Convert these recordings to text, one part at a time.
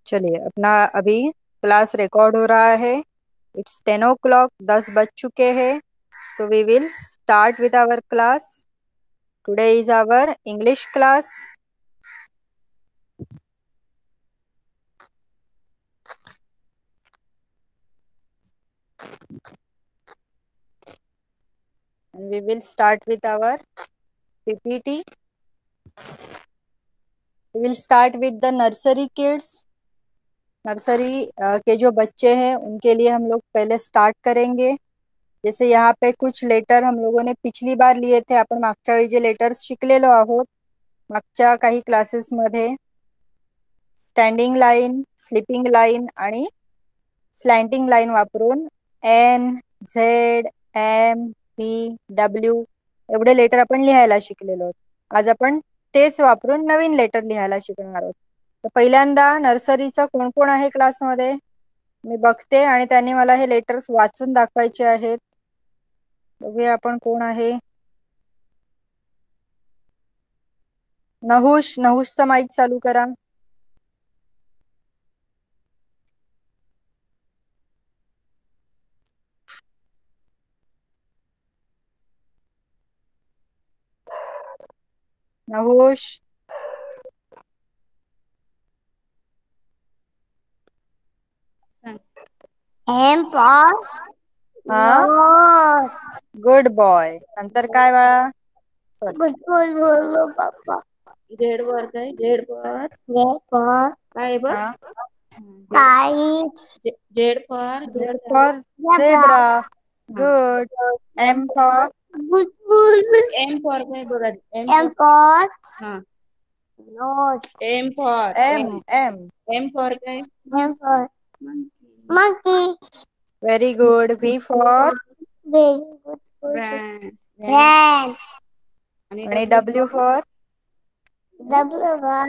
चलिए अपना अभी class record हो रहा है। इट्स 10 o'clock, 10 बज चुके हैं। तो we will start with our class. Today is our English class. And we will start with our PPT. We will start with the nursery kids. Nursery के जो बच्चे हैं उनके लिए हम लोग पहले स्टार्ट करेंगे। जैसे यहाँ पे कुछ लेटर हम लोगों ने पिछली बार लिए थे, आपण मागच्या वेळी जे लेटर्स शिकलेलो आहोत मागच्या काही क्लासेस मध्ये, स्टँडिंग लाईन, स्लीपिंग लाईन आणि स्लॅन्टिंग लाईन वापरून N, Z, M, P, W एवढे लेटर आपण लिहायला शिकलेलो आहोत. आज आपण तेच वापरून नवीन लेटर लिहायला शिकणार आहोत. तर पहिल्यांदा नर्सरीचा कोण कोण आहे क्लासमध्ये मी बघते आणि त्यांनी मला हे लेटर्स वाचून दाखवायचे आहेत. बघूया आपण कोण आहे. नहुषचा माईक चालू करा. नहुष, एम फॉर हा गुड बॉय. नंतर काय बाळा? सॉरी, गुड बोलो पापा. झेड वर काय? झेड वर जे फॉर काय बघ? काई. Z for Z for zebra. Good. M for good बोल. एम फॉर काय बघा? एम फॉर हा नोट. M for M. M M for काय? M for monkey. Very good. V for Very good. Van. Van. आणि W for W for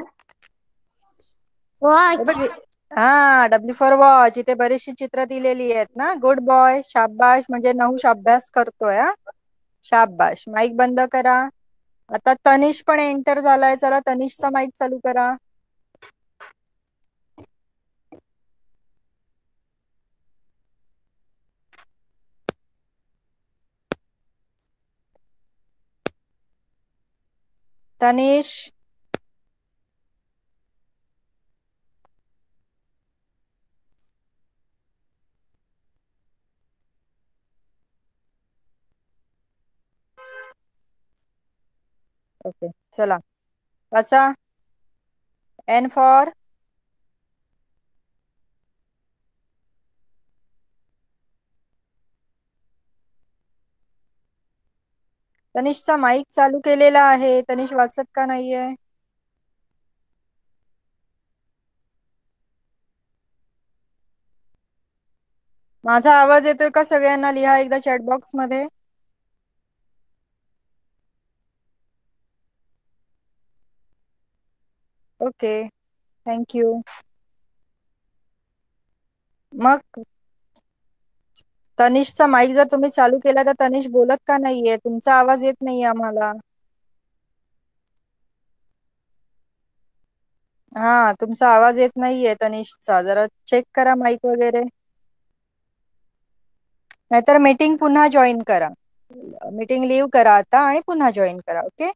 watch. हा W for watch. इथे बरीचशी चित्र दिलेली आहेत ना. Good boy. शाबाश. म्हणजे नहुष अभ्यास करतोय. शाबाश. माईक बंद करा. आता तनिष पण एंटर झालाय. चला तनिषचा माईक चालू करा. तनिष, ओके चला वाचा. एन फॉर तनिषचा माईक चालू केलेला आहे. तनिष वाचत का नाहीये? माझा आवाज येतोय का सगळ्यांना? लिहा एकदा चॅट बॉक्स मध्ये. Okay thank you. मग तनिषचा माईक जर तुम्ही चालू केला तर तनिष बोलत का नाहीये? तुमचा आवाज येत नाहीये आम्हाला. हा तुमचा आवाज येत नाहीये तनिषचा. जरा चेक करा माईक वगैरे, नाहीतर मीटिंग पुन्हा जॉईन करा. मीटिंग लीव करा आता आणि पुन्हा जॉईन करा. ओके.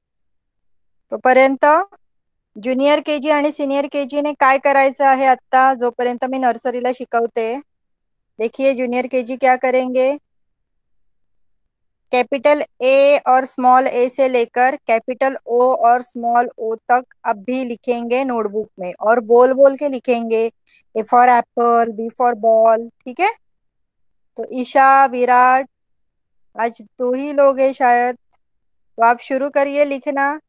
तोपर्यंत ज्युनियर केजी आणि सिनियर केजी ने काय करायचं आहे आता जोपर्यंत मी नर्सरीला शिकवते. देखिए जूनियर केजी क्या करेंगे. कैपिटल ए और स्मॉल ए से लेकर कैपिटल ओ और स्मॉल ओ तक अब भी लिखेंगे नोटबुक में, और बोल बोल के लिखेंगे. A for apple, B for ball. ठीक है. तो ईशा, विराट, आज 2 ही लोग हैं शायद, तो आप शुरू करिए लिखना.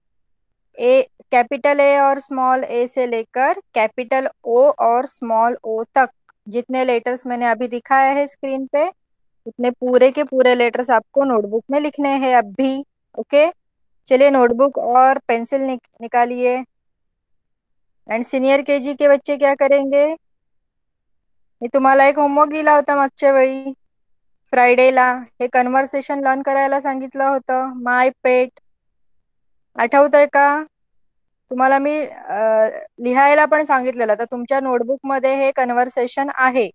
ए, कैपिटल ए और स्मॉल ए से लेकर कैपिटल ओ और स्मॉल ओ तक जितने लेटर्स मैंने अभी दिखाया है स्क्रीन पे, उतने पूरे के पूरे लेटर्स आपको नोटबुक में लिखने हैं अब भी. ओके. चलिए नोटबुक और पेंसिल निकालिए. एंड सीनियर केजी के बच्चे क्या करेंगे. मी तुम्हाला एक होमवर्क दिला होता मागच्या वेळी फ्रायडेला. हे कन्व्हर्सेशन लर्न करायला सांगितलं होतं. माय पेट आठवतंय का? तुम्हाला मी लिहायला पण सांगितलेलं. तर तुमच्या नोटबुक मध्ये हे कन्व्हर्सेशन आहे.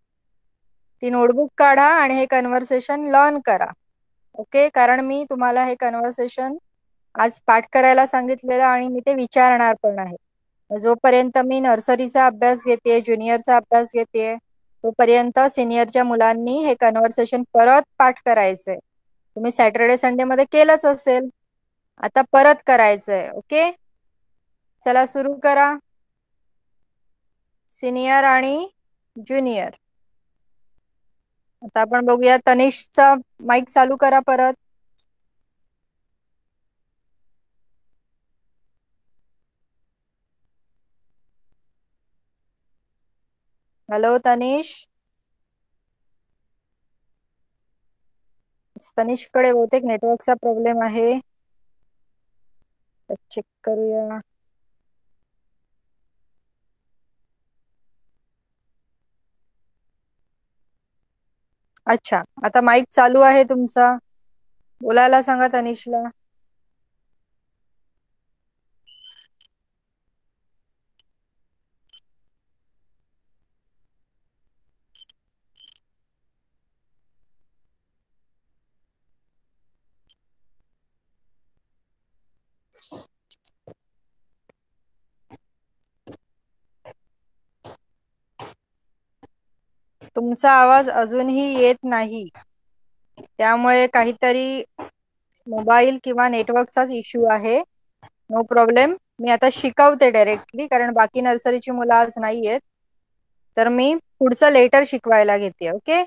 ती नोटबुक काढा आणि हे कन्व्हर्सेशन लर्न करा. ओके, कारण मी तुम्हाला हे कन्व्हर्सेशन आज पाठ करायला सांगितलेलं आणि मी ते विचारणार पण आहे. जोपर्यंत मी नर्सरीचा अभ्यास घेते, ज्युनियरचा अभ्यास घेते, तोपर्यंत सिनियरच्या मुलांनी हे कन्व्हर्सेशन परत पाठ करायचंय. तुम्ही सॅटर्डे संडे मध्ये केलंच असेल, आता परत करायचंय. ओके, चला सुरू करा. सिनियर आणि ज्युनियर. आता आपण बघूया. तनिषचा माईक चालू करा परत. हॅलो तनिष. तनिषकडे बहुतेक नेटवर्कचा प्रॉब्लेम आहे. चेक करूया. अच्छा, आता माईक चालू आहे तुमचा. बोलायला सांगा तनिषला. तुमचा आवाज अजूनही येत नाही, त्यामुळे काहीतरी मोबाईल किंवा नेटवर्कचाच इश्यू आहे. No problem. मी आता शिकवते डायरेक्टली, कारण बाकी नर्सरीची मुलं आज नाही आहेत. तर मी पुढचं लेटर शिकवायला घेते. ओके,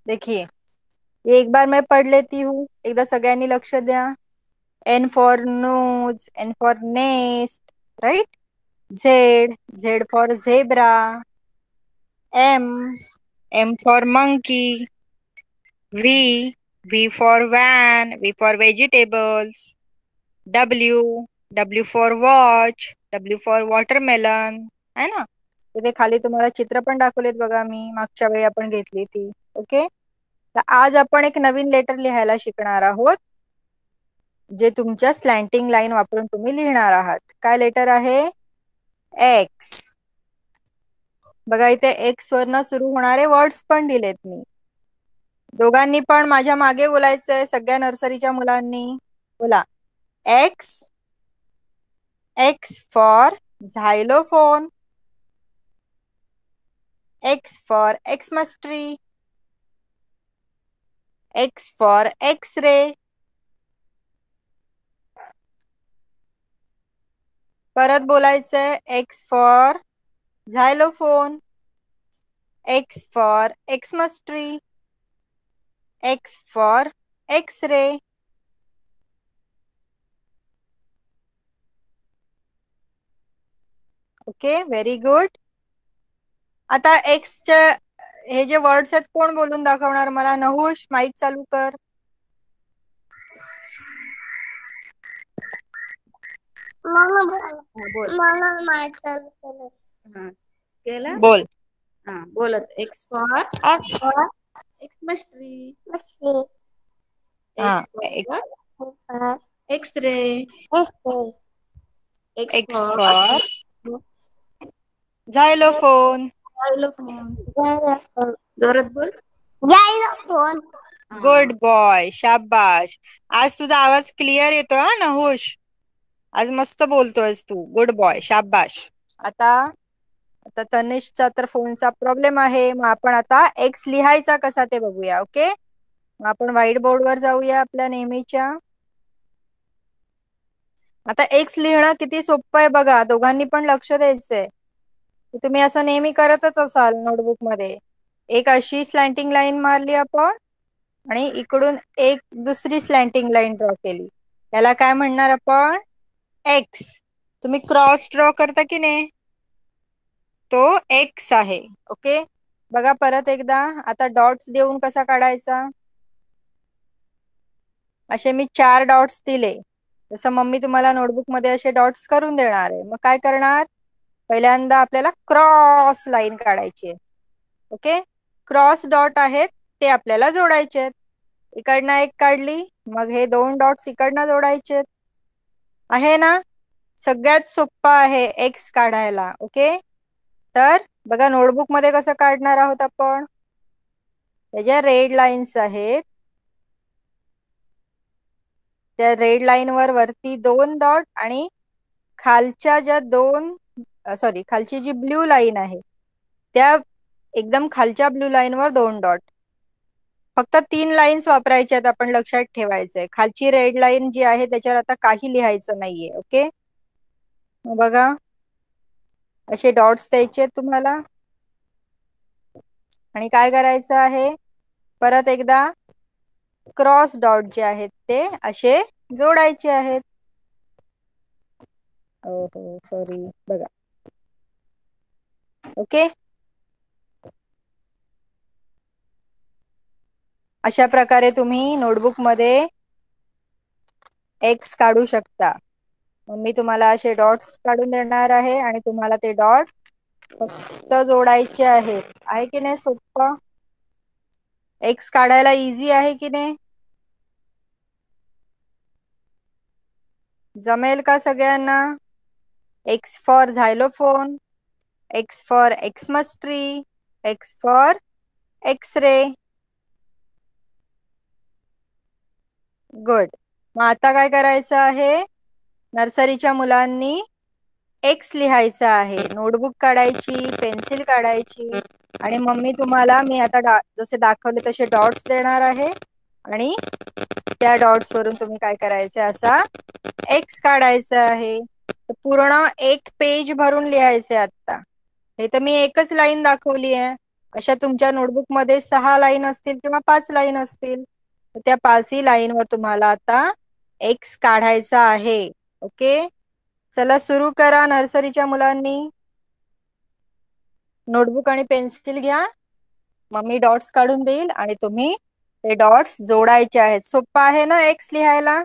देखिए ये एक बार मैं पढ़ लेती हूँ. एकदा सगळ्यांनी लक्ष द्या. N for nose, N for nest, right? Z, Z for zebra. M, M for monkey. V, V for van, V for vegetables. W, W for watch, W for watermelon. है ना? इथे खाली तुम्हाला चित्र पण दाखवलेत बघा, मी मागच्या वेळी आपण घेतली ती. ओके, तर आज आपण एक नवीन लेटर लिहायला शिकणार आहोत, जे तुमच्या स्लॅन्टिंग लाईन वापरून तुम्ही लिहिणार आहात. काय लेटर आहे? एक्स. बघा इथे एक्स वरनं सुरू होणारे वर्ड्स पण दिलेत मी. दोघांनी पण माझ्या मागे बोलायचंय. सगळ्या नर्सरीच्या मुलांनी बोला. X. X for xylophone. X for Xmas tree. X for X-ray. परत बोलायचंय. X for xylophone. X for Xmas tree. X for X-ray. Okay, very good. आता एक्सचे हे जे वर्ड्स आहेत, कोण बोलून दाखवणार मला? नहुष, माईक चालू कर. बोल. मला माहित झालं. हा, केला. बोल. हा, बोलत. X for X for Xmas tree. machine. हा, X for For X-ray. X-ray. X X for for xylophone. Xylophone. Xylophone. जोरात बोल. Xylophone. गुड बॉय, शाबाश. आज तुझा आवाज क्लिअर येतो हा नहुष. आज मस्त बोलतोयस तू. गुड बॉय, शाबाश. आता आता तनिषचा तर फोनचा प्रॉब्लेम आहे. मग आपण आता एक्स लिहायचा कसा ते बघूया. ओके, मग आपण व्हाईट बोर्डवर जाऊया आपल्या नेहमीच्या. आता एक्स लिहिणं किती सोपं आहे बघा. दोघांनी पण लक्ष द्यायचंय. तुम्ही असं नेहमी करतच असाल नोटबुक मध्ये. एक अशी स्लॅन्टिंग लाईन मारली आपण आणि इकडून एक दुसरी स्लॅन्टिंग लाईन ड्रॉ केली. याला काय म्हणणार आपण? एक्स. तुम्ही क्रॉस ड्रॉ करता की नाही, तो एक्स आहे. ओके, बघा परत एकदा. आता डॉट्स देऊन कसा काढायचा? असे मी 4 डॉट्स दिले. जसं मम्मी तुम्हाला नोटबुक मध्ये असे डॉट्स करून देणार आहे. मग काय करणार? पहिल्यांदा आपल्याला क्रॉस लाईन काढायची आहे. ओके, क्रॉस डॉट आहेत ते आपल्याला जोडायचे आहेत. इकडनं एक काढली, मग हे 2 डॉट्स इकडनं जोडायचे आहे ना. सगळ्यात सोपं आहे एक्स काढायला. ओके, तर बघा नोटबुक मध्ये कसं काढणार आहोत आपण. ज्या रेड लाईन्स आहेत त्या रेड लाईन वरती 2 डॉट आणि खालच्या ज्या खालची जी ब्ल्यू लाईन आहे त्या एकदम खालच्या ब्ल्यू लाईन वर 2 डॉट. फक्त 3 लाईन्स वापरायच्या आहेत, आपण लक्षात ठेवायचंय. खालची रेड लाईन जी आहे त्याच्यावर आता काही लिहायचं नाहीये. ओके, बघा असे डॉट्स द्यायचे तुम्हाला आणि काय करायचं आहे, परत एकदा क्रॉस डॉट जे आहेत ते असे जोडायचे आहेत. हो सॉरी, बघा. ओके, अशा प्रकारे तुम्ही नोटबुक मध्ये एक्स काढू शकता. मग मी तुम्हाला असे डॉट्स काढून देणार आहे आणि तुम्हाला ते डॉट फक्त जोडायचे आहेत. आहे की नाही सोपं. एक्स काढायला इझी आहे की नाही. जमेल का सगळ्यांना. X for xylophone, X for Xmas tree, X for X-ray. Good. मग आता काय करायचं आहे, नर्सरीच्या मुलांनी एक्स लिहायचा आहे. नोटबुक काढायची, पेन्सिल काढायची आणि मम्मी तुम्हाला मी आता जसे दाखवले तसे डॉट्स देणार आहे आणि त्या डॉट्स वरून तुम्ही काय करायचं, असा एक्स काढायचा आहे. पूर्ण एक पेज भरून लिहायचे. आता हे तर मी एकच लाईन दाखवली आहे. अशा तुमच्या नोटबुक मध्ये 6 लाईन असतील किंवा 5 लाईन असतील. त्या 5ही लाईन वर तुम्हाला आता एक्स काढायचा आहे. ओके, चला सुरू करा नर्सरीच्या मुलांनी. नोटबुक आणि पेन्सिल घ्या, मम्मी डॉट्स काढून देईल आणि तुम्ही ते डॉट्स जोडायचे आहेत. सोपं आहे ना एक्स लिहायला.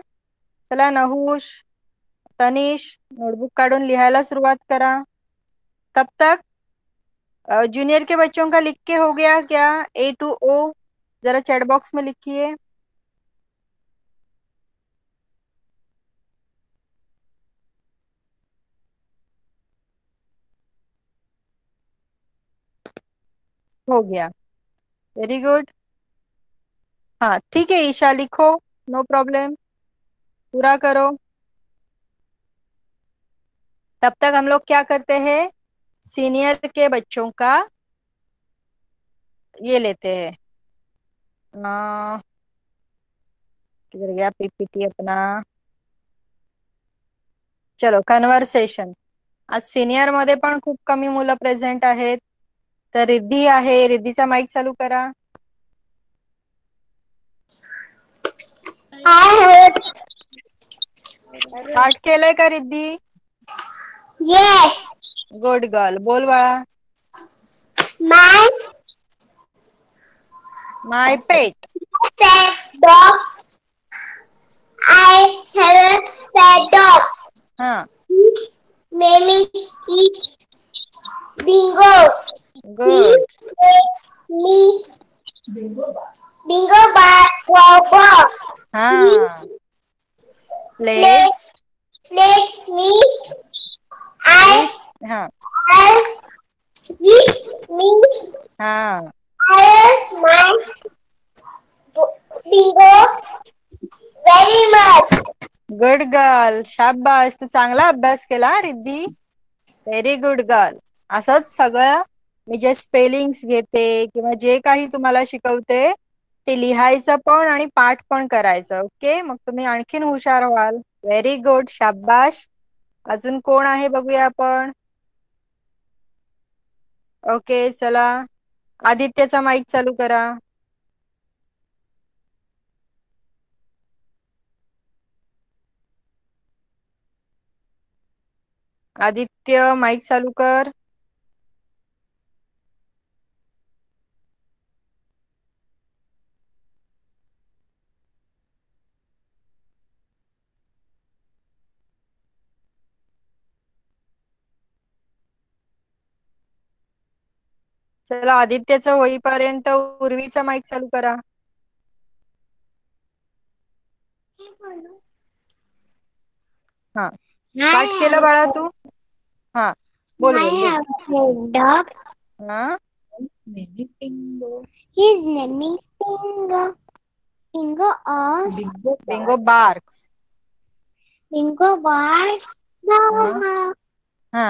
चला नहुष, तनिष, नोटबुक काढून लिहायला सुरुवात करा. तब तक जूनियर के बच्चों का लिख के हो गया क्या, A to O जरा चैट बॉक्स में लिखिए. हो गया, वेरी गुड. हाँ ठीक है ईशा, लिखो, नो प्रॉब्लम, पूरा करो. तब तक हम लोग क्या करते हैं, सीनियर के बच्चों का ये लेते हैं. किधर गया पीपीटी अपना. चलो कन्व्हर्सेशन. आज सिनियर मध्ये पण खूप कमी मुलं प्रेझेंट आहेत. तर रिद्धी आहे, रिद्धीचा माईक चालू करा. पाठ केलंय का रिद्धी. Yes. Good girl. बोल बाळा. My my pet. pet dog. I have a pet dog. हा, Name is Bingo. Good. Me Bingo bar wow. हा, Play plays play me. With. हा I with me. हा, I my Bingo very much. Good girl. शाबाश, तू चांगला अभ्यास केला हा, Riddhi. Very good girl. असंच सगळं मी जे स्पेलिंग्स घेते किंवा जे काही तुम्हाला शिकवते ते लिहायचं पण आणि पाठ पण करायचं. ओके, मग तुम्ही आणखीन हुशार व्हाल. व्हेरी गुड, शाबाश. अजून कोण आहे बघूया आपण. ओके चला, आदित्यचा माईक चालू करा. आदित्य माईक चालू कर. चला आदित्यचं होईपर्यंत उर्वीचा माईक चालू करा. हा पाठ केलं बाळा तू? हा बोल बोल बोल. Dog. हा Many bingo. His name is Bingo. Bingo or Bingo barks. Bingo was हा हा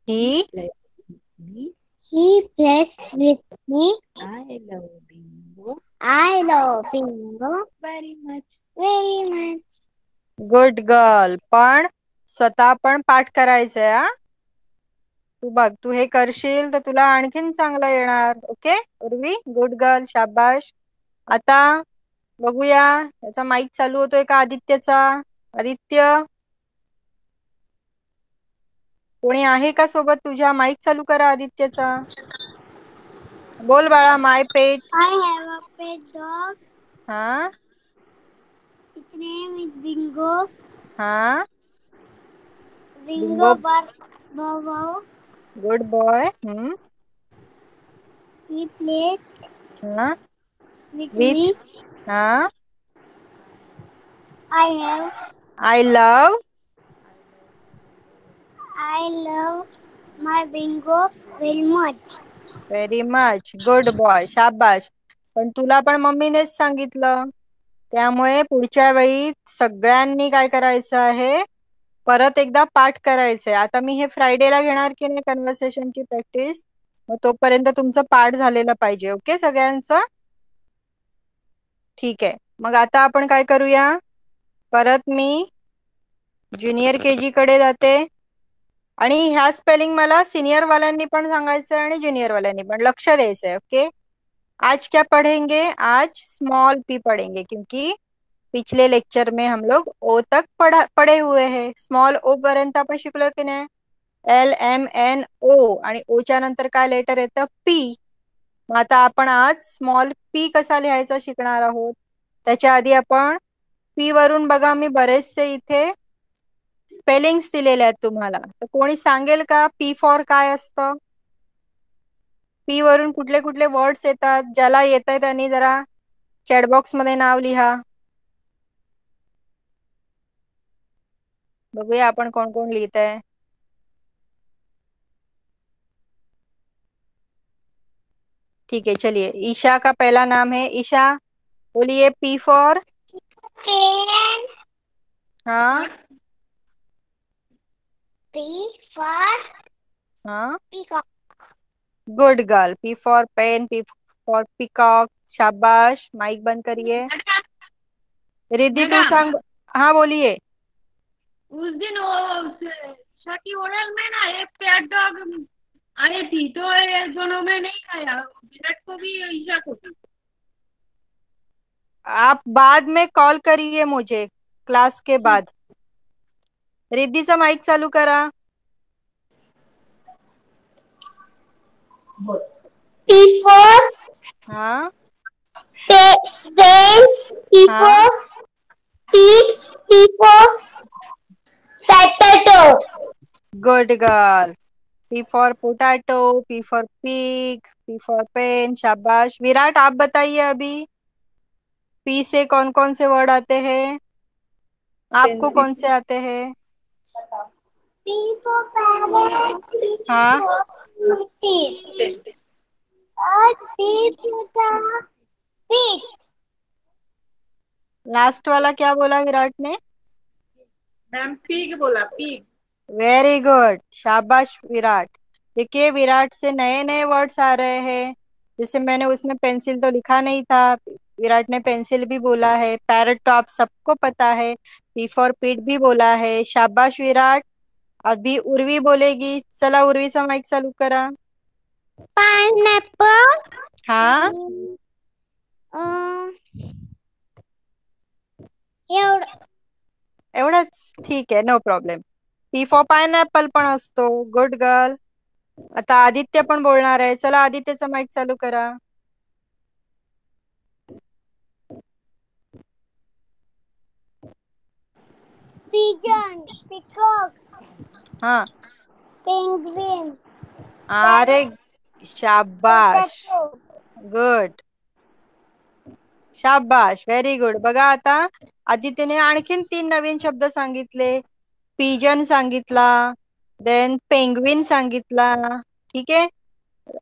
ही Me. he plays with me. I love bingo I love Bingo very much. very much. Good girl. पण स्वतः पण पाठ करायचंय हा. तू बघ तू हे करशील तर तुला आणखीन चांगलं येणार. ओके उर्वी गुड गर्ल शाबाश. आता बघूया याचा माईक चालू होतोय का आदित्यचा. आदित्य कोणी आहे का सोबत तुझ्या. माईक चालू करा आदित्यचा. बोल बाळा माय पेट. I have a pet dog. हा Its name is Bingo. हा Bingo Bingo barks bow wow. Good boy. He plays हा with विथ me. हा I have I love I love my Bingo very much. Very much. Good boy शाबाश. पण तुला पण मम्मीनेच सांगितलं त्यामुळे पुढच्या वेळी सगळ्यांनी काय करायचं आहे परत एकदा पाठ करायचंय. आता मी हे फ्रायडेला घेणार की नाही कन्व्हर्सेशनची प्रॅक्टिस. मग तोपर्यंत तुमचं पाठ झालेलं पाहिजे. ओके सगळ्यांचं. ठीक आहे मग आता आपण काय करूया परत मी ज्युनियर केजी कडे जाते. आणि ह्या स्पेलिंग मला सिनियर वाल्यांनी पण सांगायचंय आणि ज्युनियर वाल्यांनी पण लक्ष द्यायचंय. ओके आज क्या पढ़ेंगे. आज स्मॉल पी पढ़ेंगे क्योंकि पिछले लेक्चर में हम लोग ओ तक पढ़े हुए हैं. स्मॉल ओ पर्यंत आपण शिकलो की नाही. LMNO आणि ओ च्या नंतर काय लेटर येतं पी. मग आता आपण आज स्मॉल पी कसा लिहायचा शिकणार आहोत. त्याच्या आधी आपण पी वरून बघा मी बरेचसे इथे स्पेलिंग्स दिलेले आहेत तुम्हाला. तर कोणी सांगेल का पी फॉर काय असतं. पी वरून कुठले कुठले वर्ड्स येतात. ज्याला येत आहे त्यांनी जरा चॅटबॉक्स मध्ये नाव लिहा. बघूया आपण कोण कोण लिहित आहे. ठीक है चलिए ईशा का पहला नाम है. ईशा बोलिए पी फॉर. Pen. हाँ P for हाँ peacock. Good girl. P for pen. P for peacock. शाबाश. माइक बंद करिए. रिद्धि तू सांग. हाँ बोलिए. उस दिन वो शकी होटल में ना एक पेट डॉग आई थी तो ये दोनों में नहीं खाया. विराट को भी ईशा को भी. आप बाद में कॉल करिए मुझे क्लास के बाद. रिद्धीचा माइक चालू करा. P for हाँ pen. P हाँ for peak. P for potato. Good girl. P for potato. P for pig. P for pen. शाबाश. विराट आप बताइए अभी पी से कौन कौन से वर्ड आते हैं. आपको कौन से आते हैं. P for parrot. P हाँ for teeth. और P for the feet. Last वाला क्या बोला विराट ने. मैम पीग बोला पीग. वेरी गुड शाबाश विराट. देखिए विराट से नए नए वर्ड्स आ रहे हैं. जैसे मैंने उसमें पेंसिल तो लिखा नहीं था. विराट ने पेंसिल भी बोला है. पैरट तो आप सबको पता है. पी फॉर पीट भी बोला है. शाबाश विराट. अभी उर्वी बोलेगी. चला उर्वीचा माइक चालू करा. Pineapple. हाँ एवढं. एवढंच ठीक आहे no problem. P for pineapple पण असतो. Good girl. आता आदित्य पण बोलणार आहे. चला आदित्यचा माइक चालू करा. Pigeon. Peacock. हाँ Penguin. अरे शाबाश. Potato. गुड. शाबाश, व्हेरी गुड. बघा आता आदित्यने आणखीन 3 नवीन शब्द सांगितले. पिजन सांगितला, देन पेंग्विन सांगितला, ठीक आहे.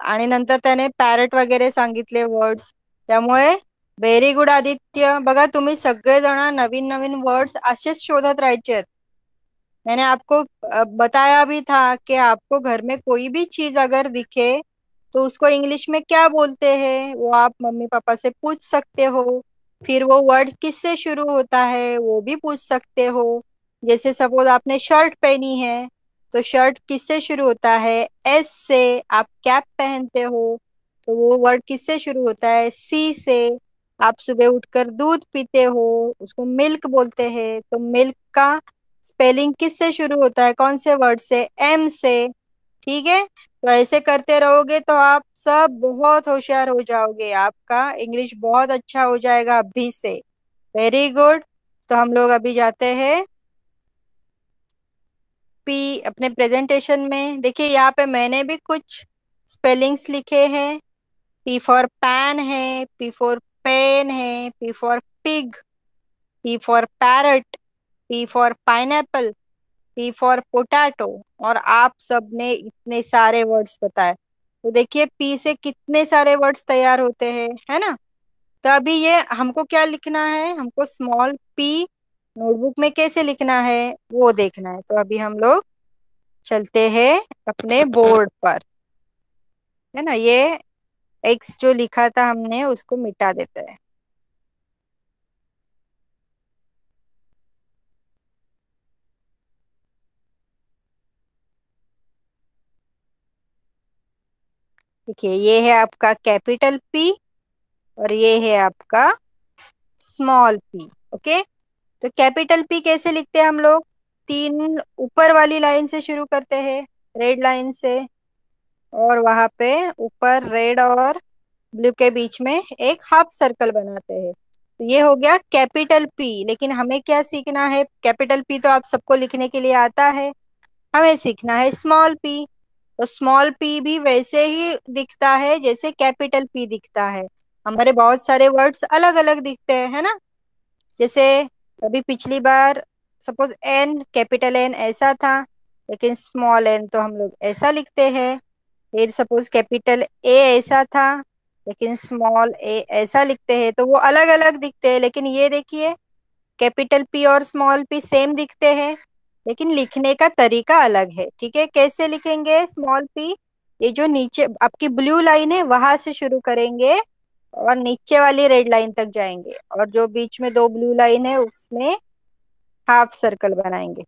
आणि नंतर त्याने पॅरट वगैरे सांगितले वर्ड्स. त्यामुळे व्हेरी गुड आदित्य. बघा तुम्ही सगळेजण नवीन नवीन वर्ड्स असेच शोधत राहायचे. मैंने आपको बताया भी था कि आपको घर में कोई भी चीज अगर दिखे तो उसको इंग्लिश में क्या बोलते हैं वो आप मम्मी पापा से पूछ सकते हो. फिर वो वर्ड किससे शुरू होता है वो भी पूछ सकते हो. जैसे सपोज आपने शर्ट पहनी है तो शर्ट किससे शुरू होता है? एस से. आप कैप पहनते हो तो वो वर्ड किससे शुरू होता है? सी से. आप सुबह उठकर दूध पीते हो उसको मिल्क बोलते हैं तो मिल्क का स्पेलिंग किससे शुरू होता है? कौन से वर्ड से? एम से. ठीक है. तो ऐसे करते रहोगे तो आप सब बहुत होशियार हो जाओगे. आपका इंग्लिश बहुत अच्छा हो जाएगा अभी से. Very good. तो हम लोग अभी जाते हैं पी अपने प्रेजेंटेशन में. देखिए यहाँ पे मैंने भी कुछ स्पेलिंग्स लिखे हैं. पी फॉर पैन है, पी फॉर पेन है, P for pig, P for parrot, P for pineapple, P for potato. और आप सबने इतने सारे वर्ड्स बताए. तो देखिए पी से कितने सारे वर्ड्स तैयार होते हैं, है ना. तो अभी ये हमको क्या लिखना है? हमको स्मॉल पी नोटबुक में कैसे लिखना है वो देखना है. तो अभी हम लोग चलते हैं अपने बोर्ड पर, है ना. ये एक्स जो लिखा था हमने उसको मिटा देते हैं. देखिए ये है आपका कैपिटल पी और ये है आपका स्मॉल पी. ओके. तो कैपिटल पी कैसे लिखते हैं हम लोग? 3 ऊपर वाली लाइन से शुरू करते हैं, रेड लाइन से. और वहां पे ऊपर रेड और ब्लू के बीच में एक हाफ सर्कल बनाते हैं. तो ये हो गया कैपिटल पी. लेकिन हमें क्या सीखना है? कैपिटल पी तो आप सबको लिखने के लिए आता है. हमें सीखना है स्मॉल पी. तो स्मॉल पी भी वैसे ही दिखता है जैसे कैपिटल पी दिखता है. हमारे बहुत सारे वर्ड्स अलग अलग दिखते हैं, है ना. जैसे अभी पिछली बार सपोज एन, कैपिटल एन ऐसा था लेकिन स्मॉल एन तो हम लोग ऐसा लिखते हैं. फिर सपोज कैपिटल ए ऐसा था लेकिन स्मॉल ए ऐसा लिखते हैं. तो वो अलग अलग दिखते हैं. लेकिन ये देखिए कैपिटल पी और स्मॉल पी सेम दिखते हैं लेकिन लिखने का तरीका अलग है. ठीक है. कैसे लिखेंगे स्मॉल पी? ये जो नीचे आपकी ब्लू लाइन है वहां से शुरू करेंगे और नीचे वाली रेड लाइन तक जाएंगे और जो बीच में 2 ब्लू लाइन है उसमें हाफ सर्कल बनाएंगे.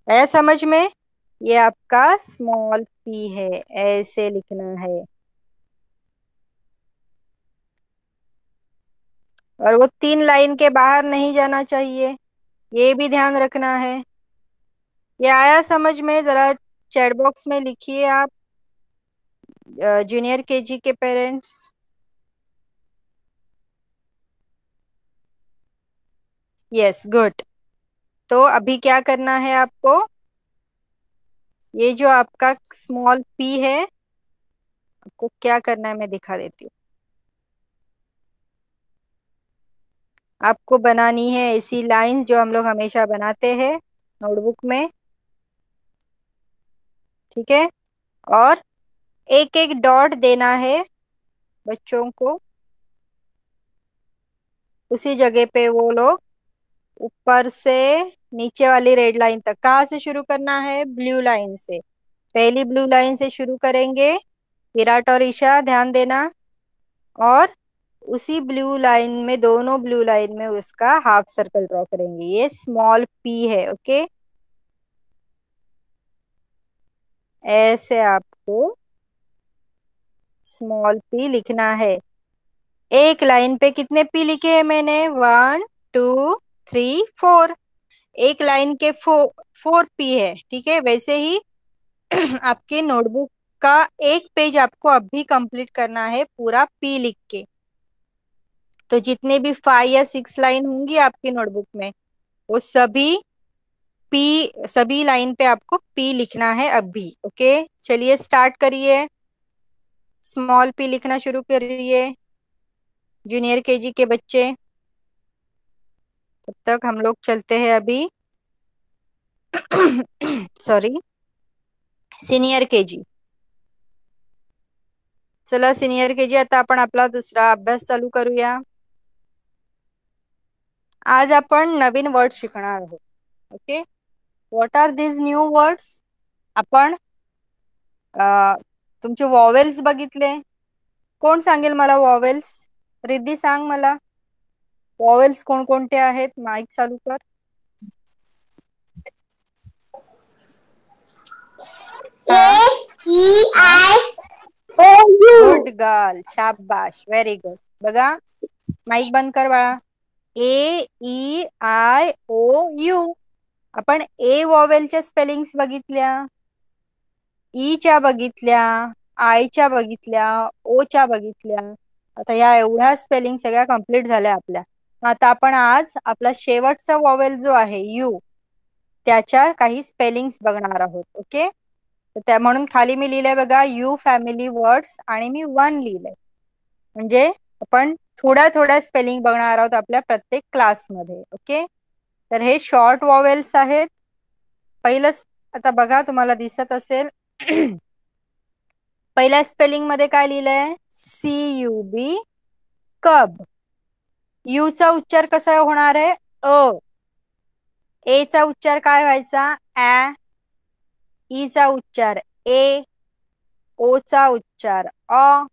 आया समझ में? ये आपका स्मॉल पी है, ऐसे लिखना है. और वो 3 लाइन के बाहर नहीं जाना चाहिए, ये भी ध्यान रखना है. ये आया समझ में? जरा चैट बॉक्स में लिखिए आप, जूनियर केजी के पेरेंट्स. Yes, good. तो अभी क्या करना है आपको? ये जो आपका स्मॉल पी है आपको क्या करना है मैं दिखा देती हूँ. आपको बनानी है ऐसी लाइंस जो हम लोग हमेशा बनाते हैं नोटबुक में. ठीक है. और एक एक डॉट देना है बच्चों को. उसी जगह पे वो लोग ऊपर से नीचे वाली रेड लाइन तक. कहाँ से शुरू करना है? ब्लू लाइन से. पहली ब्लू लाइन से शुरू करेंगे. विराट और ईशा ध्यान देना. और उसी ब्लू लाइन में, दोनों ब्लू लाइन में उसका हाफ सर्कल ड्रॉ करेंगे. ये स्मॉल पी है. ओके. ऐसे आपको स्मॉल पी लिखना है. एक लाइन पे कितने पी लिखे हैं मैंने? 1 2 3 4. एक लाइन के 4 पी है. ठीक है. वैसे ही आपके नोटबुक का एक पेज आपको अभी कंप्लीट करना है पूरा पी लिख के. तो जितने भी 5 या 6 लाइन होंगी आपकी नोटबुक में वो सभी लाइन पे आपको पी लिखना है अभी. ओके. चलिए स्टार्ट करिए. स्मॉल पी लिखना शुरू करिए. जूनियर केजी के बच्चे, तब तक हम लोग चलते हैं अभी सॉरी सीनियर केजी. चला सीनियर केजी, आता आपण आपला दुसरा अभ्यास चालू करूया. आज आपण नवीन वर्ड शिकणार आहोत. Okay, what are these new words? आपण तुमचे वॉवेल्स बघितले. कोण सांगेल मला वॉवेल्स? रिद्धी सांग मला वॉवेल्स कोणकोणते आहेत. माईक चालू कर. गुड गर्ल, शाबाश, व्हेरी गुड. बघा, माईक बंद कर बाळा. AEIOU. आपण ए वॉवेलच्या स्पेलिंग्स बघितल्या, ई च्या बघितल्या, आय च्या बघितल्या, ओ च्या बघितल्या. आता या एवढ्या स्पेलिंग सगळ्या कंप्लीट झाल्या आपल्या. आता आपण आज आपला शेवटचा वॉवेल जो आहे यू, त्याच्या काही स्पेलिंग्स बघणार आहोत. ओके, तर त्या म्हणून खाली मी लिहिलंय बघा यू फॅमिली वर्ड्स आणि मी 1 लिहिलंय. म्हणजे आपण थोड्या थोड्या स्पेलिंग बघणार आहोत आपल्या प्रत्येक क्लासमध्ये. ओके, तर हे शॉर्ट वॉवेल्स आहेत. पहिलं आता बघा, तुम्हाला दिसत असेल पहिल्या स्पेलिंग मध्ये काय लिहिलंय? CUB, कब. यू चा उच्चार कसा होणार आहे? अ. ए चा उच्चार काय व्हायचा? ॲ. ई चा उच्चार ए. ओ चा उच्चार अ.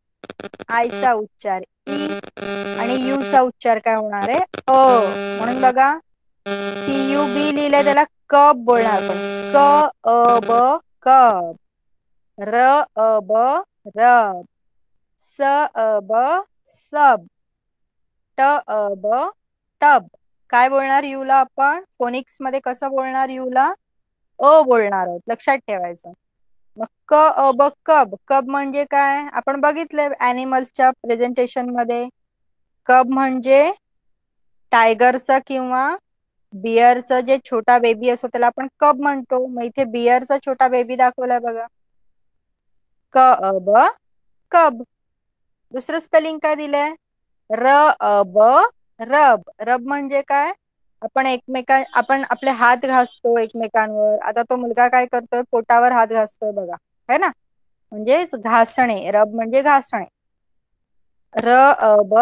आय चा उच्चार ई. आणि यू चा उच्चार काय होणार आहे? अ. म्हणून बघा, CUB लिहिलंय, त्याला कब बोलणार आपण. क अ ब कब. र अ ब रब. स अ ब सब. ट अ ब टब. काय बोलणार यूला आपण? फोनिक्स मध्ये कसं बोलणार यूला? अ बोलणार आहोत, लक्षात ठेवायचं. मग क अ ब कब. कब म्हणजे काय? आपण बघितलंय ॲनिमल्सच्या प्रेझेंटेशन मध्ये. कब म्हणजे टायगरचा किंवा बियरचा जे छोटा बेबी असतो त्याला आपण कब म्हणतो. मग इथे बियरचा छोटा बेबी दाखवलाय बघा, क अ ब कब. दुसरं स्पेलिंग काय दिलंय? र अ ब रब. रब म्हणजे काय? आपण आपले हात घासतो एकमेकांवर. आता तो मुलगा काय करतोय? पोटावर हात घासतोय बघा, है ना, म्हणजेच घासणे. रब म्हणजे घासणे. र अ ब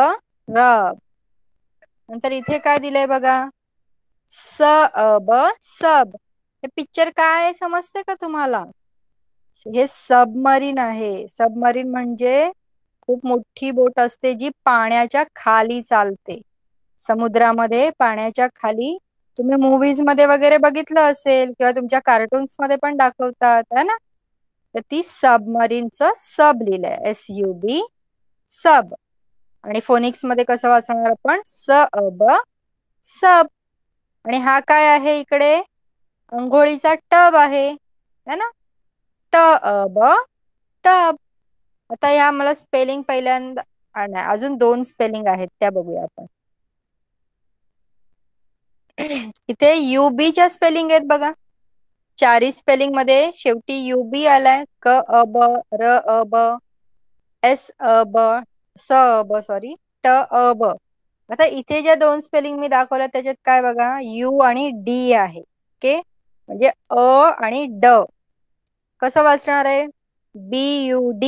रब. नंतर इथे काय दिलंय बघा, स अ ब सब. हे पिक्चर काय समजते का तुम्हाला? हे सबमरीन आहे. सबमरीन म्हणजे खूप मोठी बोट असते जी पाण्याच्या खाली चालते. समुद्रामध्ये पाण्याच्या खाली. तुम्ही मूवीज मध्ये वगैरे बघितलं असेल किंवा तुमच्या कार्टून्स मध्ये पण दाखवतात, है ना. तर ती सबमरीनचं सब लिहिलंय, SUB, सब. आणि फोनिक्स मध्ये कसं वाचणार आपण? स अ ब सब. आणि हा काय आहे? इकडे अंघोळीचा टब आहे, है ना. ट अ ब टब. आता या मला स्पेलिंग पहिल्यांदा अजून 2 स्पेलिंग आहेत त्या बघूया आपण. इथे UB च्या स्पेलिंग आहेत बघा. चारी स्पेलिंग मध्ये शेवटी UB आलाय. क अ ब, र अ ब, S अ ब, स अ ब सॉरी, ट अ ब. आता इथे ज्या 2 स्पेलिंग मी दाखवल्या त्याच्यात काय बघा, यू आणि डी आहे. ओके, म्हणजे अ आणि ड. कसं वाचणार आहे? BUD.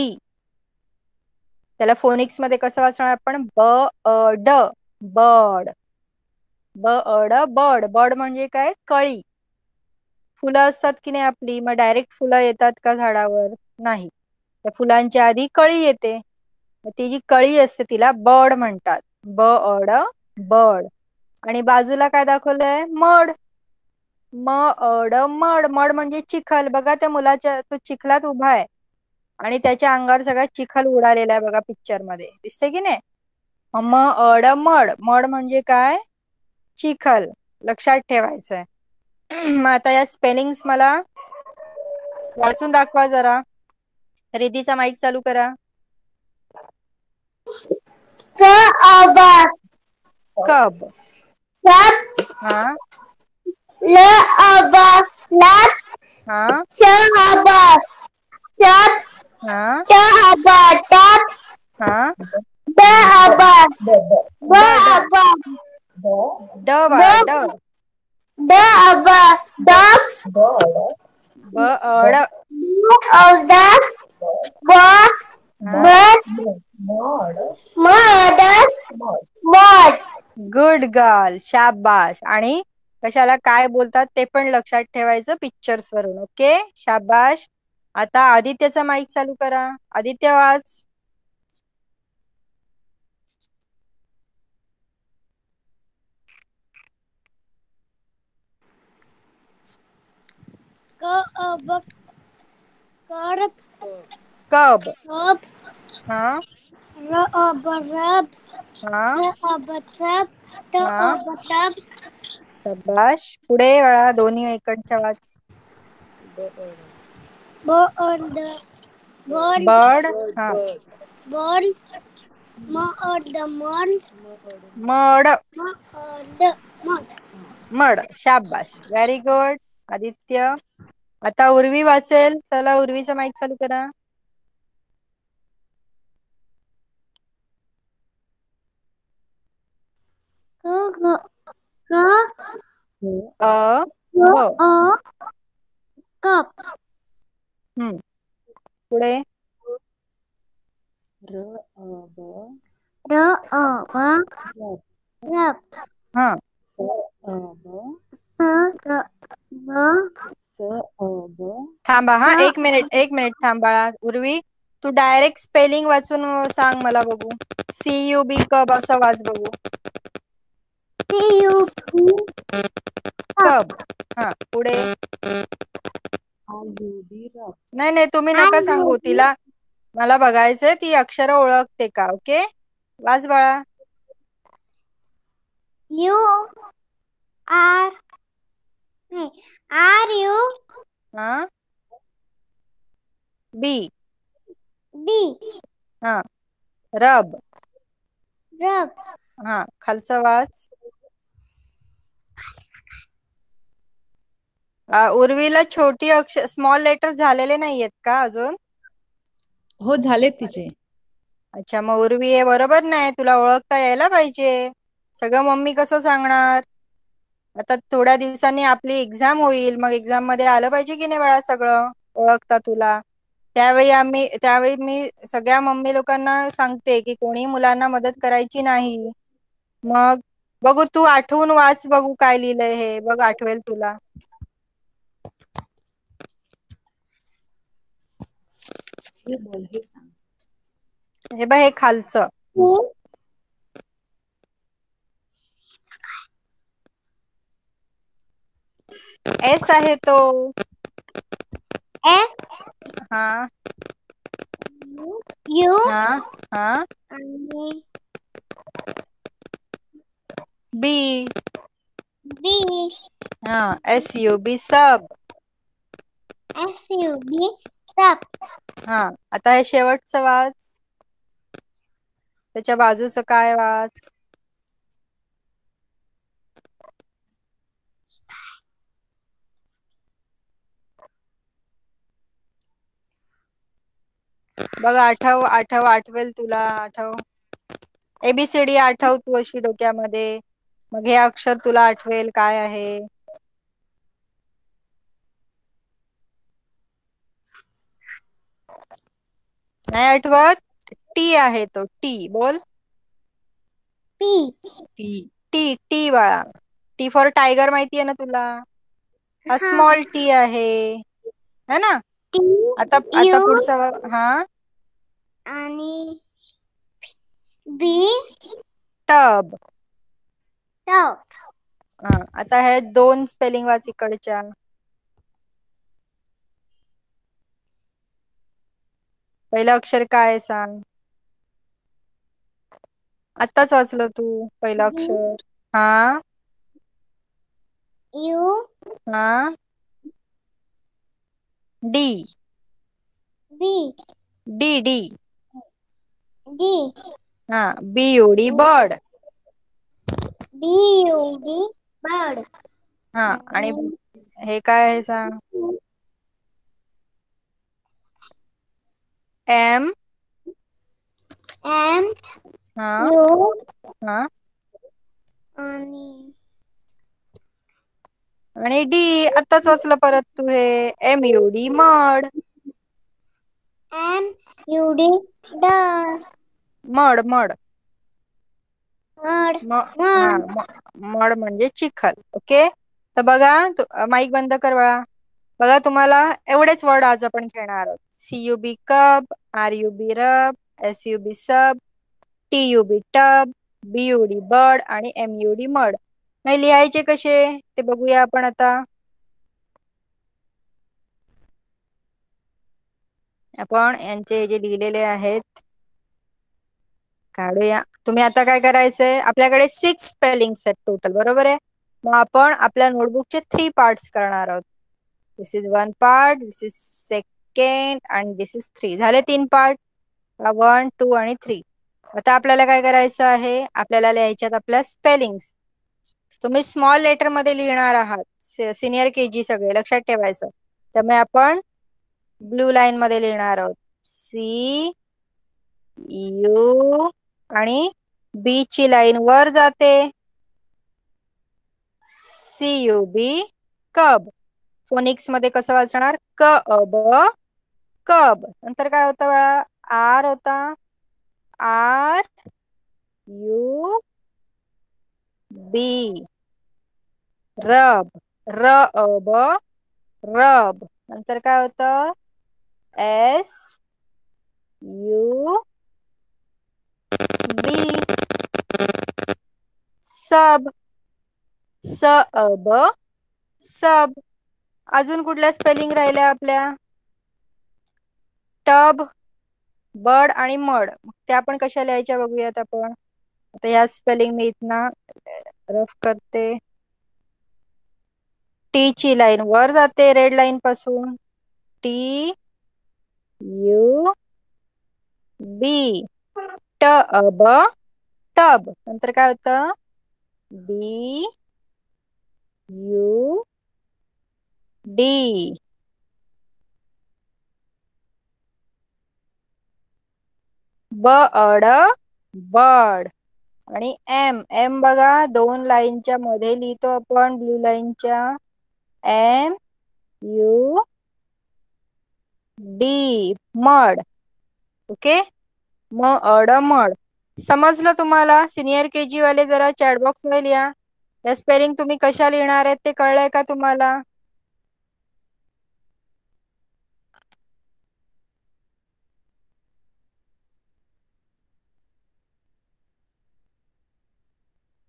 त्याला फोनिक्स मध्ये कसं वाचणार आपण? ब अ ड, बर्ड. ब अ ड बर्ड. बर्ड म्हणजे काय? कळी. फुलं असतात की नाही आपली, मग डायरेक्ट फुलं येतात का झाडावर? नाही, त्या फुलांच्या आधी कळी येते. ती जी कळी असते तिला बर्ड म्हणतात. ब अ ड बर्ड. आणि बाजूला काय दाखवलंय? मड. म अ ड मड. मड म्हणजे चिखल. बघा, त्या मुलाच्या तो चिखलात उभा आहे आणि त्याच्या अंगावर सगळा चिखल उडालेला आहे बघा, पिक्चर मध्ये दिसते की नाही. म अ ड मड. मड म्हणजे काय? चिखल. लक्षात ठेवायचंय. मग आता या स्पेलिंग्स मला वाचून दाखवा जरा. रिद्धीचा माईक चालू करा. कब. हाँ, हाँ, हाँ, हाँ, ड ड बाळा बड गुड गर्ल, शाबाश. आणि कशाला काय बोलतात ते पण लक्षात ठेवायचं पिक्चर्स वरून. ओके, शाबाश. आता आदित्यचा माईक चालू करा. आदित्य वाच. कब. हा हा शाबाश. पुढे वळा, दोन्ही इकडच्या वाच. बर्ड. हा मड. मड, शाबाश. Very good Aditya. आता उर्वी वाचेल. चला, उर्वीचा माईक चालू करा. पुढे हा थांबा. हा, एक मिनिट थांब बाळा. उर्वी, तू डायरेक्ट स्पेलिंग वाचून सांग मला बघू. CUB कब असं वाच बघू. कब. हा, पुढे. नाही, तुम्ही नका सांगू तिला. मला बघायचंय ती अक्षर ओळखते का. ओके, वाच बाळा. हा बी. हा रब. हा, खालचा वाच. उर्वीला छोटी अक्षर स्मॉल लेटर झालेले नाहीयेत का अजून. हो, झालेत तिचे. अच्छा, मग उर्वी हे बरोबर नाही. तुला ओळखता यायला पाहिजे. सगळं मम्मी कसं सांगणार. आता थोड्या दिवसांनी आपली एक्झाम होईल. मग एक्झाम मध्ये आलं पाहिजे की नाही बाळा सगळं ओळखता तुला. त्यावेळी मी सगळ्या मम्मी लोकांना सांगते की कोणी मुलांना मदत करायची नाही. मग बघू, तू आठवून वाच बघू काय लिहिलंय हे. बघ, आठवेल तुला. हे बघ, हे खालचं एस आहे तो. हा हा हा बी. हा SUB सब. हा, आता हे शेवटचं वाच. त्याच्या बाजूचं काय वाच. बघ, आठवेल तुला. आठव. ABCD आठव तू अशी डोक्यामध्ये. मग हे अक्षर तुला आठवेल काय आहे. नाही आठवत. टी आहे तो. टी बोल. टी बाळा. टी फॉर टायगर माहितीये ना तुला. हा स्मॉल टी आहे, है ना. आता पुढचा हा आणि बी. टब. हा, आता हे दोन स्पेलिंग वाच इकडच्या. पहिलं अक्षर काय आहे सांग. आत्ताच वाचलं तू पहिलं अक्षर. हा हा डी. D D. हा, BUD बर्ड. हा, आणि हे काय आहे सांग. M हा यू हा आणि आणि डी आताच वाचलं परत तू हे MUD मड. MUD डाळ मड मड मड हा मड मड म्हणजे चिखल. ओके, तर बघा माईक बंद कर बाळा. बघा तुम्हाला एवढेच वर्ड आज आपण घेणार आहोत. CUB कब, RUB रब, SUB सब, TUB टब, BUD बर्ड आणि MUD मड. नाही लिहायचे कसे ते बघूया आपण आता. आपण यांचे जे लिहिलेले आहेत काढूया. तुम्ही आता काय करायचंय, आपल्याकडे 6 स्पेलिंग्स आहेत टोटल, बरोबर आहे. मग आपण आपल्या नोटबुकचे 3 पार्ट्स करणार आहोत. This is 1 part, this is second आणि दिस इज 3. झाले 3 पार्ट, 1 2 आणि 3. आता आपल्याला काय करायचं आहे, आपल्याला लिहायच्यात आपल्या स्पेलिंग्स. तुम्ही स्मॉल लेटर मध्ये लिहिणार आहात, सिनियर KG सगळे लक्षात ठेवायचं. त्यामुळे आपण ब्लू लाईन मध्ये लिहिणार आहोत. CU आणि B ची लाईन वर जाते. CUB कब. फोनिक्स मध्ये कसं वाचणार, कब कब. नंतर काय होतं बाळा, R होता, RUB रब, रब रब. नंतर काय होतं, SUB सब, सब सब. अजून कुठल्या स्पेलिंग राहिल्या आपल्या, टब, बर्ड आणि मड. त्या आपण कशा लिहायच्या बघूयात आपण. आता या स्पेलिंग मी इथना रफ करते. T ची लाईन वर जाते रेड लाईन पासून, TUB टब टब. नंतर काय होतं, BUD बर्ड बर्ड. आणि M M बघा 2 लाईनच्या मध्ये लिहितो आपण, ब्लू लाईनच्या, MUD mud. Okay, mud mud. समजलं तुम्हाला. सिनियर KG वाले जरा चॅट बॉक्स मध्ये लिहा. या स्पेलिंग तुम्ही कशा लिहिणार आहेत ते कळलंय का तुम्हाला.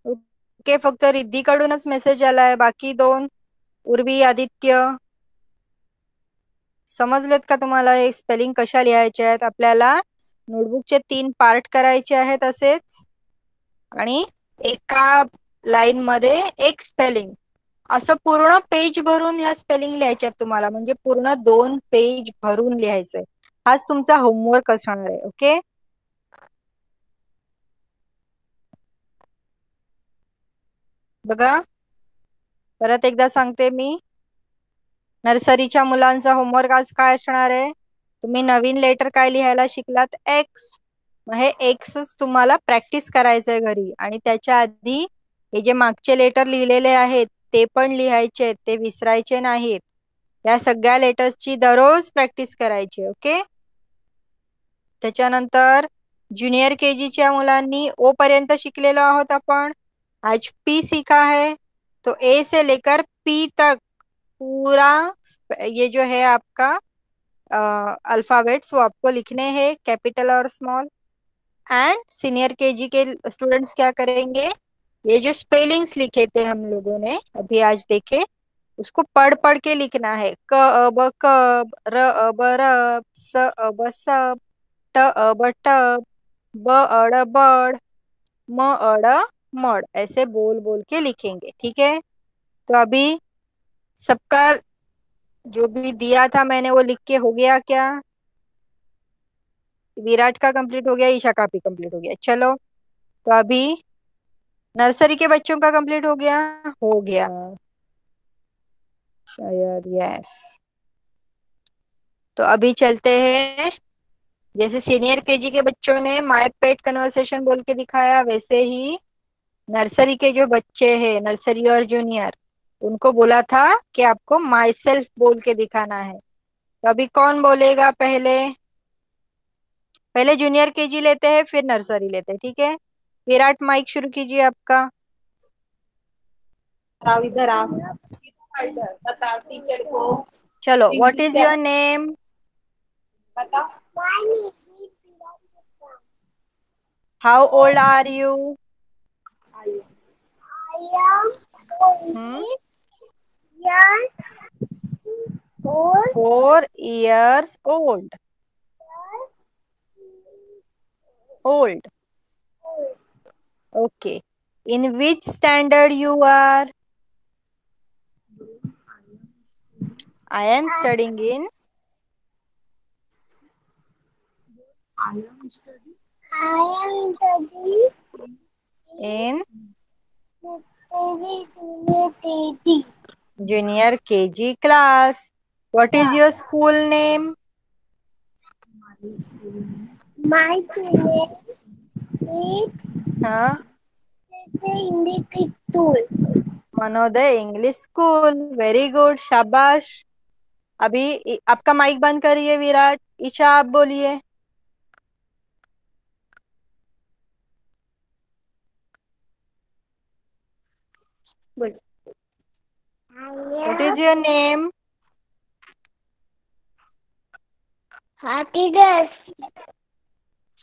ओके, फक्त रिद्धीकडूनच मेसेज आलाय, बाकी 2 उर्वी आदित्य. समजलेत का तुम्हाला हे स्पेलिंग कशा लिहायचे आहेत. आपल्याला नोटबुकचे 3 पार्ट करायचे आहेत असेच, आणि एका लाईन मध्ये एक स्पेलिंग. असं पूर्ण पेज भरून या स्पेलिंग लिहायच्या तुम्हाला, म्हणजे पूर्ण 2 पेज भरून लिहायचंय. हाच तुमचा होमवर्क असणार आहे. ओके, बघा परत एकदा सांगते मी. नर्सरीच्या मुलांचा होमवर्क आज काय असणार आहे, तुम्ही नवीन लेटर काय लिहायला शिकलात, एक्स. मग हे एक्सच तुम्हाला प्रॅक्टिस करायचंय घरी. आणि त्याच्या आधी हे जे मागचे लेटर लिहिलेले आहेत ते पण लिहायचे, ते विसरायचे नाहीत. या सगळ्या लेटर्सची दररोज प्रॅक्टिस करायची. ओके, त्याच्यानंतर ज्युनियर KGच्या मुलांनी O पर्यंत शिकलेलो आहोत आपण. आज P सीखा है, तो A से लेकर P तक पूरा ये जो है आपका अल्फाबेट्स वो आपको लिखने हैं, कैपिटल और स्मॉल. एंड सीनियर KG के स्टूडेंट्स क्या करेंगे, ये जो स्पेलिंग्स लिखे थे हम लोगों ने अभी आज देखे, उसको पढ़ पढ़ के लिखना है. क अब कब, र अब रब, स अब सब, ट अब टब, ब अड़ बड़, म अड़ मड़. ऐसे बोल बोल के लिखेंगे. ठीक है, तो अभी सबका जो भी दिया था मैंने वो लिख के हो गया क्या, विराट का कंप्लीट हो गया, ईशा का भी कंप्लीट हो गया. चलो, तो अभी नर्सरी के बच्चों का कंप्लीट हो गया, हो गया शायद, यस. तो अभी चलते हैं जैसे सीनियर केजी के बच्चों ने माय पेट कन्वर्सेशन बोल के दिखाया, वैसे ही नर्सरी के जो बच्चे हैं, नर्सरी और जूनियर, उनको बोला था कि आपको माई सेल्फ बोल के दिखाना है। तो अभी कौन बोलेगा पहले? पहले जूनियर केजी लेते हैं, फिर नर्सरी लेते हैं, ठीक है। विराट, माइक शुरू कीजिए आपका। आओ इधर आओ, इधर बताओ टीचर को। चलो, व्हाट इंग्लिश इज क्या योर नेम? बताओ। How old are you? Hmm? 4 years old. Old. Okay. In which standard you are? I am studying in in junior KG class. What is your school name? My name is हाँ, Indic tool. मनोदय English school. Very good, शाबाश। अभी आपका mic बंद करिए विराट। ईशा, आप बोलिए। What is your name? Happiness.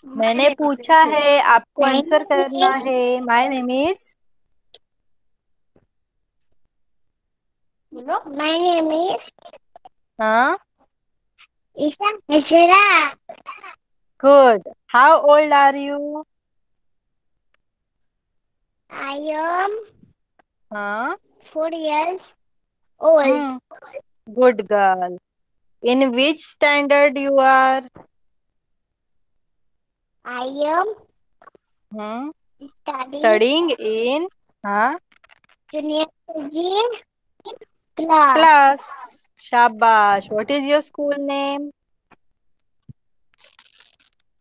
मैंने पूछा है, आपको आंसर करना है। My name is. My name is हाँ, Isha Ashera. Good. How old are you? I am हाँ, 4 years old. Good girl. In which standard you are? I am studying studying in. हाँ, junior KG class. Class. शाबाश। What is your school name?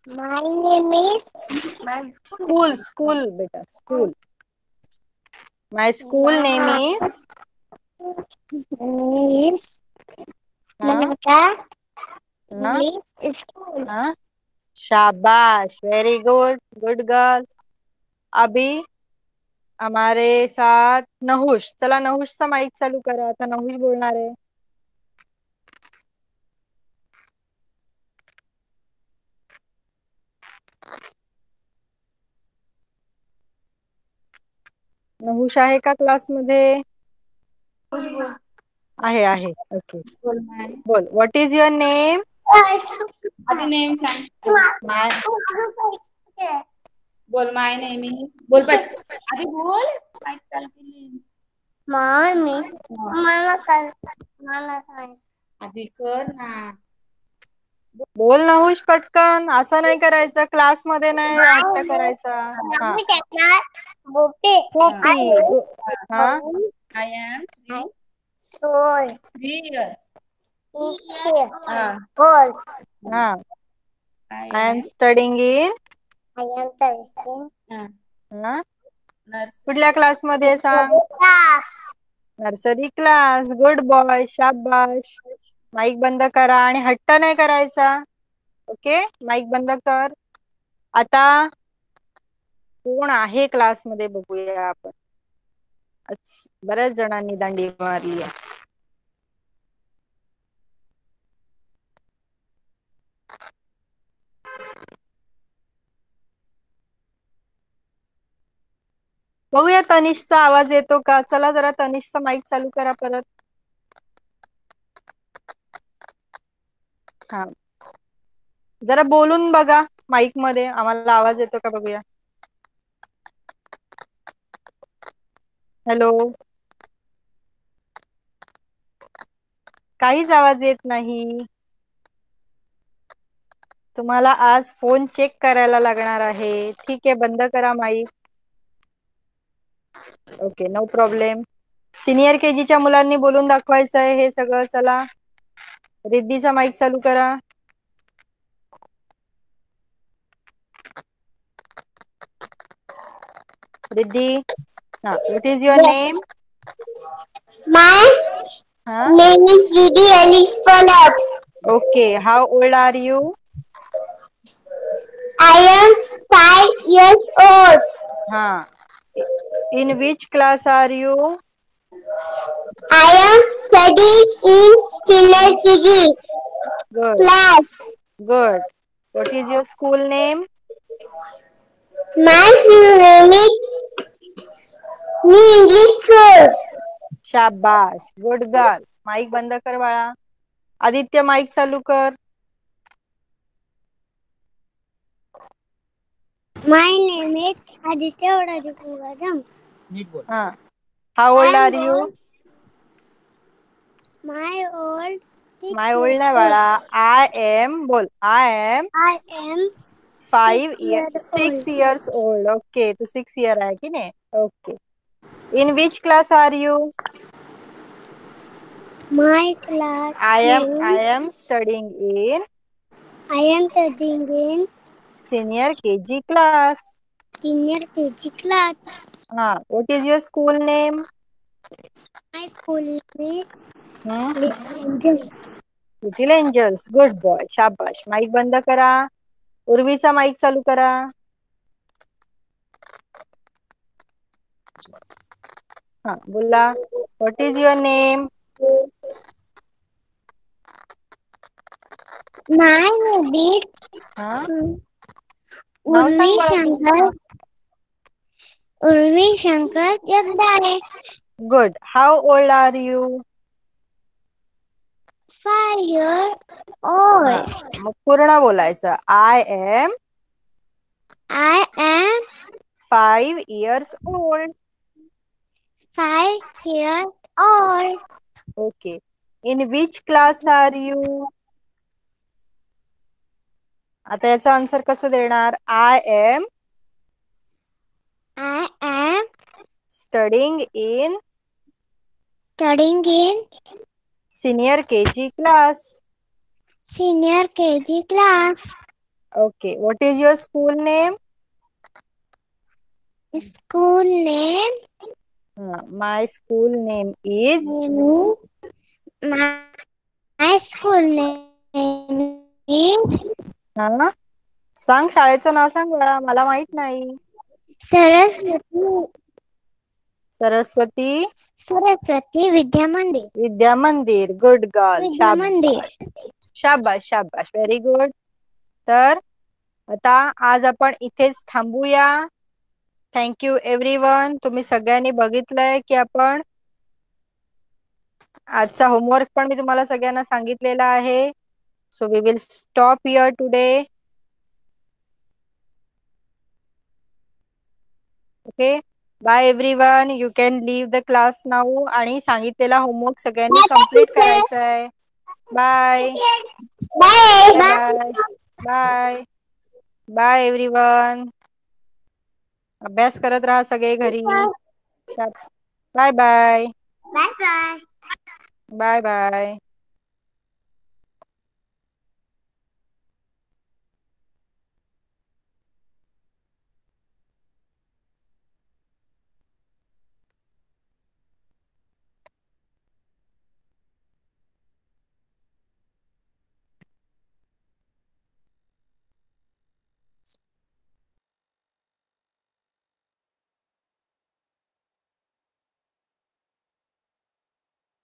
My name is school, school बेटा, school. My school name is. हाँ, Manaka हाँ, English School. हाँ, शाबाश। Very good, good girl. अभी हमारे साथ नहुष। चला, नहुषचा माईक चालू करा, आता नहुष बोलणार आहे। नहुष आहे का क्लासमध्ये? आहे, ओके। बोल, व्हॉट इज युअर नेम? आधी नेम सांग। माय बोल माय नेम इज। बोल पट आधी बोल। काय चालते? आधी कर ना। बोल नहुष, पटकन। असं नाही करायचं, क्लासमध्ये नाही हट्ट करायचा। हा, कॉपी। हा, I am Soul. 3 years. All. हा, I I am am studying in. I am studying. हा, नर्स कुठल्या क्लासमध्ये सांग? Nursery class. गुड बॉय, शाबाश। माईक बंद करा आणि हट्ट नाही करायचा, ओके। माईक बंद कर। आता कोण आहे क्लासमध्ये बघूया आपण। बऱ्याच जणांनी दांडी मारली आहे। बघूया तनिषचा आवाज येतो का? चला जरा तनिषचा माईक चालू करा परत। हा, जरा बोलून बघा माईक मध्ये, आम्हाला आवाज येतो का बघूया। हॅलो, काहीच आवाज येत नाही। तुम्हाला आज फोन चेक करायला लागणार आहे, ठीक आहे। बंद करा mic. Okay, no problem. Senior केजीच्या मुलांनी बोलून दाखवायचं आहे हे सगळं। चला, रिद्धीचा माईक चालू करा। Riddhi, what is your name? My name is Didi Alice Palab. Okay, how old are you? I am 5 years old. In which class are you? I am studying in senior KG Good, class. good. What is your school name? My name is New English School. शाबाश, good girl. Mic बंद कर बाळा. Aditya mic चालू कर. My name is Aditya Odadipurajam. How old are you? My old My old नाही बाळा. I am बोल. I am I am 6 years old. Okay, Tu 6 year आहे की नाही? Okay. In which class are you? my class. I am studying in I am studying in senior KG class. senior KG class. What is your school name? My school name Hmm? is Little Angels. Good boy. शाबाश. Mike बंद करा. उर्वीचा mic चालू करा. बोला. What is your name? My name is नाव सांग बाळा तू. Urvi Shankar Jagdare. Good. How old are you? 5 years old. मग पूर्ण बोलायचं. I am I am 5 years old. 5 years old. Okay. In which class are you? आता याचा answer कसं देणार? I am I am studying in studying in senior KG class. senior KG class. Okay. What is your school name? School name My school name is my school name is सांग शाळेचं नाव सांग बाळा. मला माहित नाही. Saraswati Vidya Mandir. विद्या मंदिर. Good girl. Vidya Mandir. शाबाश शाबाश. Very good. तर आता आज आपण इथेच थांबूया. Thank you everyone. तुम्ही सगळ्यांनी बघितलंय की आपण आजचा होमवर्क पण मी तुम्हाला सगळ्यांना सांगितलेला आहे. So we will stop here today. Okay. Bye everyone. You can leave the class now. आणि सांगितलेला होमवर्क सगळ्यांनी कम्प्लीट करायचा आहे. Bye Bye. Bye bye bye everyone. अभ्यास करत राहा सगळे घरी. Bye bye Bye bye. Bye bye.